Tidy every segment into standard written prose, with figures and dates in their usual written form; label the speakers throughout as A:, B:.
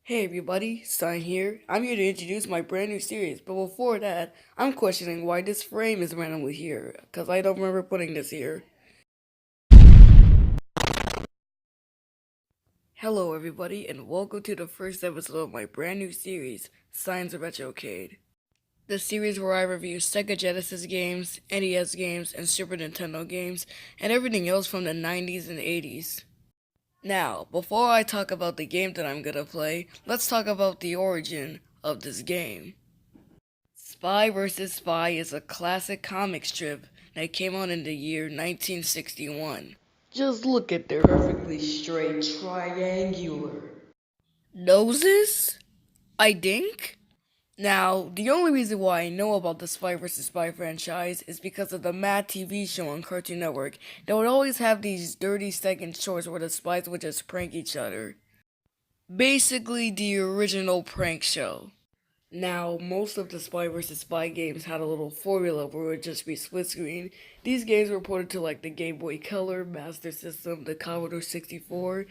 A: Hey everybody, Cine here. I'm here to introduce my brand new series, but before that, I'm questioning why this frame is randomly here, because I don't remember putting this here. Hello everybody, and welcome to the first episode of my brand new series, Cine's Retrocade. The series where I review Sega Genesis games, NES games, and Super Nintendo games, and everything else from the 90s and 80s. Now, before I talk about the game that I'm gonna play, let's talk about the origin of this game. Spy vs. Spy is a classic comic strip that came out in the year 1961. Just look at their perfectly straight triangular noses, I think. Now, the only reason why I know about the Spy vs. Spy franchise is because of the Mad TV show on Cartoon Network. They would always have these 30-second shorts where the spies would just prank each other. Basically, the original prank show. Now, most of the Spy vs. Spy games had a little formula where it would just be split screen. These games were ported to like the Game Boy Color, Master System, the Commodore 64,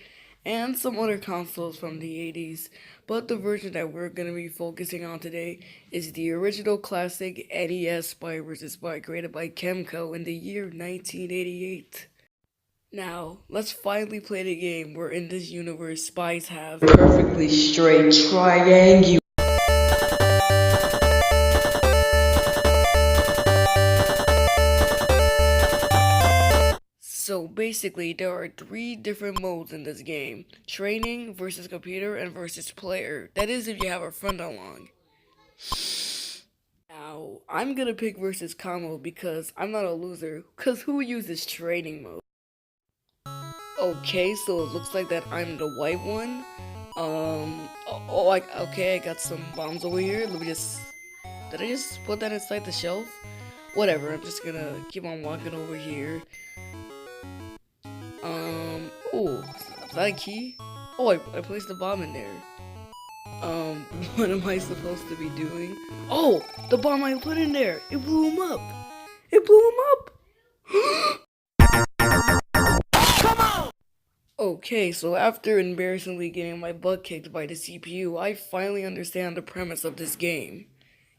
A: and some other consoles from the 80s. But the version that we're going to be focusing on today is the original classic NES Spy vs. Spy created by Kemco in the year 1988. Now, let's finally play the game where in this universe spies have perfectly straight triangular. So basically, there are three different modes in this game: training versus computer and versus player. That is if you have a friend along. Now, I'm gonna pick versus combo because I'm not a loser, because who uses training mode? Okay, so it looks like that I'm the white one. Okay, I got some bombs over here. Let me just, did I just put that inside the shelf? Whatever, I'm just gonna keep on walking over here. Oh, is that a key? Oh, I placed the bomb in there. What am I supposed to be doing? Oh, the bomb I put in there, it blew him up. It blew him up. Okay, so after embarrassingly getting my butt kicked by the CPU, I finally understand the premise of this game.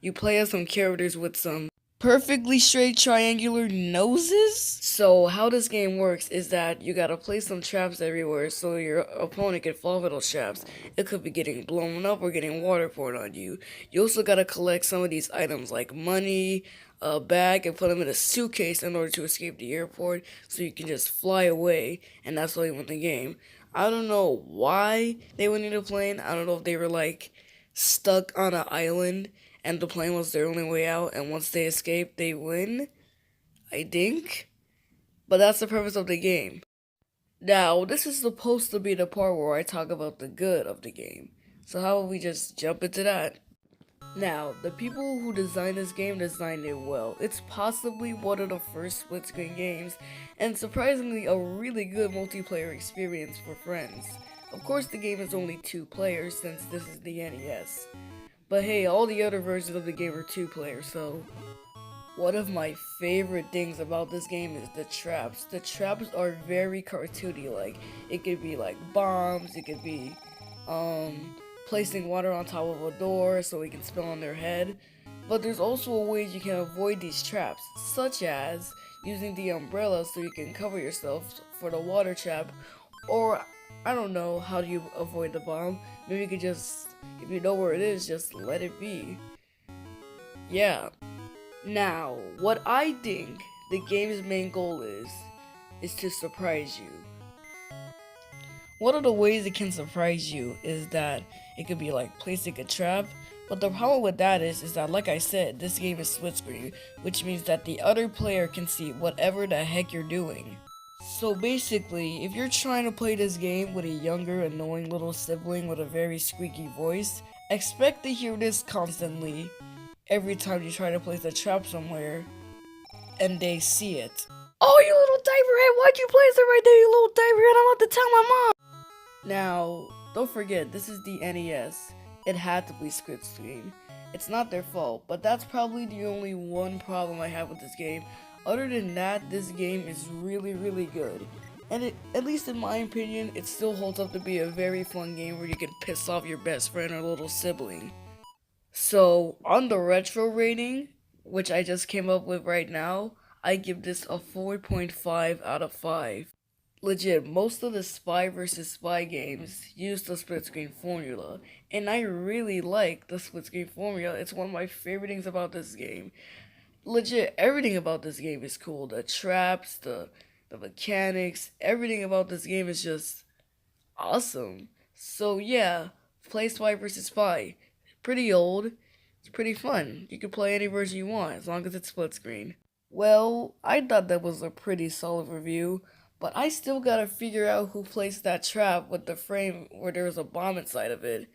A: You play as some characters with some perfectly straight triangular noses? So how this game works is that you gotta place some traps everywhere so your opponent can fall for those traps. It could be getting blown up or getting water poured on you. You also gotta collect some of these items like money, a bag, and put them in a suitcase in order to escape the airport so you can just fly away, and that's how you win the game. I don't know why they went into a plane. I don't know if they were like stuck on an island and the plane was their only way out, and once they escape, they win, I think. But that's the purpose of the game. Now, this is supposed to be the part where I talk about the good of the game. So how about we just jump into that? Now, the people who designed this game designed it well. It's possibly one of the first split screen games, and surprisingly a really good multiplayer experience for friends. Of course the game is only 2 players since this is the NES. But hey, all the other versions of the game are 2 players, so one of my favorite things about this game is the traps. The traps are very cartoony, like it could be like bombs, it could be placing water on top of a door so it can spill on their head. But there's also ways you can avoid these traps, such as using the umbrella so you can cover yourself for the water trap, or I don't know how do you avoid the bomb. Maybe you could just, if you know where it is, just let it be. Yeah. Now, what I think the game's main goal is to surprise you. One of the ways it can surprise you is that it could be like placing a trap, but the problem with that is that like I said, this game is split screen, which means that the other player can see whatever the heck you're doing. So basically, if you're trying to play this game with a younger, annoying little sibling with a very squeaky voice, expect to hear this constantly every time you try to place a trap somewhere and they see it. Oh, you little diaper head, why'd you place it right there, you little diaper head? I'm about to tell my mom! Now, don't forget, this is the NES. It had to be split screen. It's not their fault, but that's probably the only one problem I have with this game. Other than that, this game is really, really good. And at least in my opinion, it still holds up to be a very fun game where you can piss off your best friend or little sibling. So, on the retro rating, which I just came up with right now, I give this a 4.5 out of 5. Legit, most of the spy versus spy games use the split screen formula, and I really like the split screen formula. It's one of my favorite things about this game. Legit, everything about this game is cool. The traps, the mechanics, everything about this game is just awesome. So yeah, play Spy vs. Spy. Pretty old. It's pretty fun. You can play any version you want as long as it's split screen. Well, I thought that was a pretty solid review, but I still gotta figure out who placed that trap with the frame where there was a bomb inside of it.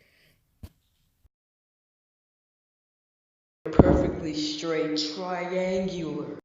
A: Perfectly straight triangular.